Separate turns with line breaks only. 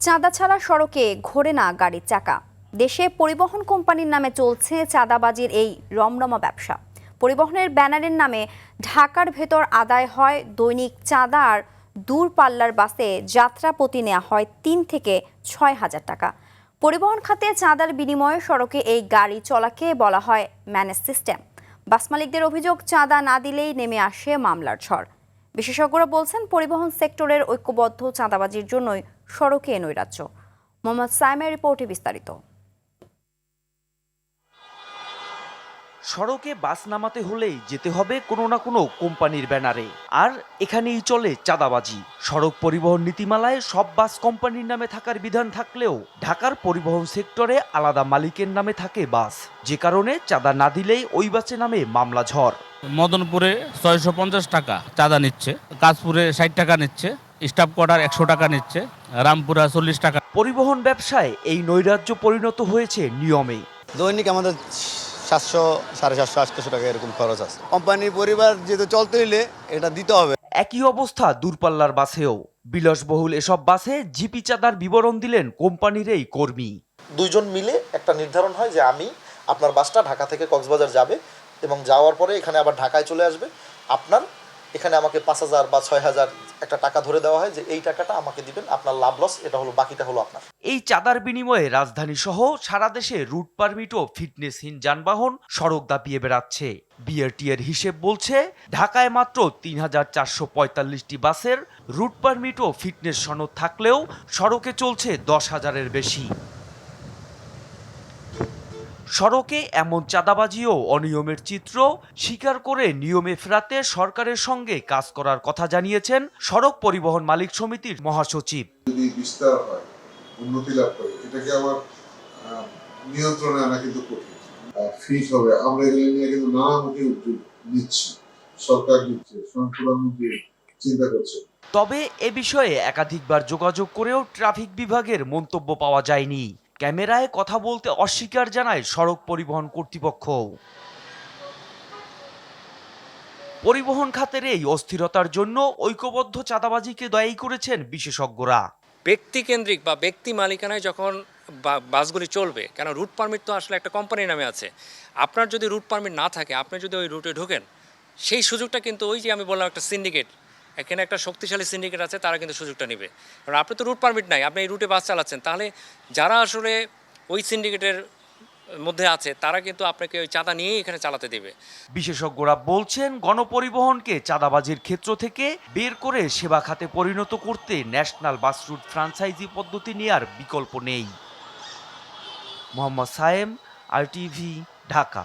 চাঁদা ছাড়া সড়কে ঘোরে না গাড়ির চাকা। দেশে পরিবহন কোম্পানির নামে চলছে চাঁদাবাজির এই রমরমা ব্যবসা। পরিবহনের ব্যানারের নামে ঢাকার ভেতর আদায় হয় দৈনিক চাঁদা, আর দূরপাল্লার বাসে যাত্রা প্রতি নেওয়া হয় ৩ থেকে ৬ হাজার টাকা। পরিবহন খাতে চাঁদার বিনিময়ে সড়কে এই গাড়ি চলাকে বলা হয় ম্যানেজ সিস্টেম। বাস মালিকদের অভিযোগ, চাঁদা না দিলেই নেমে আসে মামলার ঝড়। বিশেষজ্ঞরা বলছেন, পরিবহন সেক্টরের ঐক্যবদ্ধ চাঁদাবাজির জন্যই সড়কে নৈরাজ্য। মোহাম্মদ সাইমের রিপোর্টে বিস্তারিত।
সড়কে বাস নামাতে হলেই যেতে হবে কোনো না কোনো কোম্পানির ব্যানারে, আর এখানেই চলে চাঁদাবাজি। সড়ক পরিবহন নীতিমালায় সব বাস কোম্পানির নামে থাকার বিধান থাকলেও ঢাকার পরিবহন সেক্টরে আলাদা মালিকের নামে থাকে বাস, যে কারণে চাঁদা না দিলেই ওই বাসে নামে মামলা ঝড়।
মদনপুরে 650 টাকা চাঁদা নিচ্ছে, কাশপুরে 60 টাকা নিচ্ছে, স্টাফ কোয়ার্টার 100 টাকা নিচ্ছে, রামপুরা 40 টাকা।
পরিবহন ব্যবসায় এই নৈরাজ্য পরিণত হয়েছে নিয়মে।
দৈনিক আমাদের 700, 750, 800 টাকা এরকম খরচ আছে। কোম্পানির পরিবার যেহেতু চলতে হইলে এটা দিতে হবে।
একই অবস্থা দূরপাল্লার বাসেও। বিলাসবহুল এসব বাসে জিপি চাঁদার বিবরণ দিলেন কোম্পানির এই কর্মী।
দুইজন মিলে একটা নির্ধারণ হয় যে আমি আপনার বাসটা ঢাকা থেকে কক্সবাজার যাবে এবং যাওয়ার পরে এখানে আবার ঢাকায় চলে আসবে, আপনার এখানে আমাকে 5,000 বা 6,000 একটা টাকা ধরে দেওয়া হয় যে এই টাকাটা আমাকে দিবেন, আপনার লাভ লস এটা হলো, বাকিটা হলো আপনার।
এই চাঁদার বিনিময়ে রাজধানী সহ সারা দেশে রুট পারমিট ও ফিটনেসহীন যানবাহন সড়ক দাপিয়ে বেড়াচ্ছে। বিআরটি এর হিসেব বলছে, ঢাকায় মাত্র 3,445টি বাসের রুট পারমিট ও ফিটনেস সনদ থাকলেও সড়কে চলছে 10,000-এর বেশি। সড়কে এমন চাঁদাবাজি ও অনিয়মের চিত্র স্বীকার করে নিয়মে ফেরাতে সরকারের সঙ্গে কাজ করার কথা জানিয়েছেন সড়ক পরিবহন মালিক সমিতির মহাসচিব।
যদি বিস্তার হয়, উন্নতি লাভ করে, এটাকে আবার নিয়ন্ত্রণে আনা কিন্তু কঠিন। ফিট হবে, আমরা এগুলো নিয়ে কিন্তু নানামুখী উদ্যোগ নিচ্ছি, সরকার নিচ্ছে, প্রধানমন্ত্রী চিন্তা করছে।
তবে এ বিষয়ে একাধিকবার যোগাযোগ করেও ট্রাফিক বিভাগের মন্তব্য পাওয়া যায়নি। ক্যামেরায় কথা বলতে অস্বীকার জানায় সড়ক পরিবহন কর্তৃপক্ষ। পরিবহন খাতের এই অস্থিরতার জন্য ঐক্যবদ্ধ চাঁদাবাজিকে দায়ী করেছেন বিশেষজ্ঞরা।
ব্যক্তিকেন্দ্রিক বা ব্যক্তি মালিকানায় যখন বাসগুলি চলবে, কেন রুট পারমিট তো আসলে একটা কোম্পানির নামে আছে। আপনার যদি রুট পারমিট না থাকে, আপনি যদি ওই রুটে ঢোকেন, সেই সুযোগটা কিন্তু ওই যে আমি বললাম একটা সিন্ডিকেট, এখানে একটা শক্তিশালী সিন্ডিকেট আছে, তারা কিন্তু সুযোগটা নেবে। কারণ আপনি তো রুট পারমিট নাই, আপনি এই রুটে বাস চালাচ্ছেন, তাহলে যারা আসলে ওই সিন্ডিকেটের মধ্যে আছে তারা কিন্তু আপনাকে ওই চাঁদা নিয়েই এখানে চালাতে দেবে।
বিশেষজ্ঞরা বলছেন, গণপরিবহনকে চাঁদাবাজির ক্ষেত্র থেকে বের করে সেবা খাতে পরিণত করতে ন্যাশনাল বাস রুট ফ্রাঞ্চাইজি পদ্ধতি নেয়ার বিকল্প নেই। মোহাম্মদ সায়েম, RTV, ঢাকা।